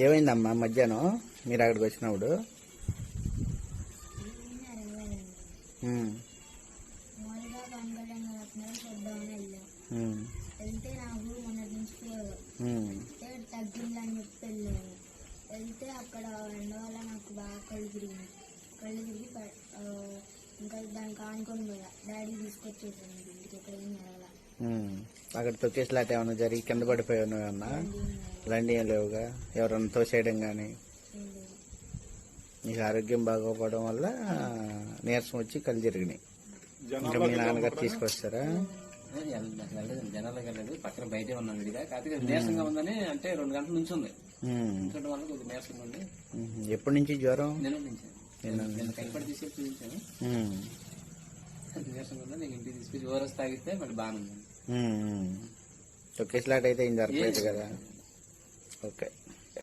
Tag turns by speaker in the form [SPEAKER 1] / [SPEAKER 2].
[SPEAKER 1] ఏమైందమ్మా మధ్యాహ్నం మీరు అక్కడికి వచ్చినప్పుడు?
[SPEAKER 2] వెళ్తే నాకు మొన్నటి నుంచి తగ్గిందని చెప్పి వెళ్ళాను. వెళ్తే అక్కడ ఎండ వల్ల నాకు బాగా కళ్ళు తిరిగి ఇంకా దానికి ఆనుకొని పోయా. డాడీ తీసుకొచ్చేసాను ఇంటికి. ఎక్కడ ఏం జరగాల.
[SPEAKER 1] అక్కడ తొక్కేసిలాట ఏమన్నా జరిగి కింద పడిపోయావు నువ్వేమన్నా? లండి ఏం లేవుగా? ఎవరన్నా తోసేయడం కానీ? నీకు ఆరోగ్యం బాగోపోవడం వల్ల నీరసం వచ్చి కళ్ళు తిరిగినాయి. ఇంకా మీ నాన్నగారు తీసుకొస్తారా?
[SPEAKER 3] జనాలకు వెళ్ళలేదు, పక్కన బయటే ఉన్నాను విడిగా. కాకపోతే నీరసంగా ఉందని అంటే 2 గంటల నుంచి ఉంది. ఇంకోటి వల్ల కొద్దిగా నీరసంగా ఉంది.
[SPEAKER 1] ఎప్పటి నుంచి జ్వరం?
[SPEAKER 3] నిన్న నుంచి కైపడి తీసుకెళ్ళి చూపించాను. నీరసంగా ఉందా, నీకు ఇంటికి తీసుకొచ్చి ఓరస్ తాగితే మళ్ళీ బాగానే ఉంది.
[SPEAKER 1] తొక్కేసిలాట అయితే ఏం జరగలేదు కదా? ఓకే.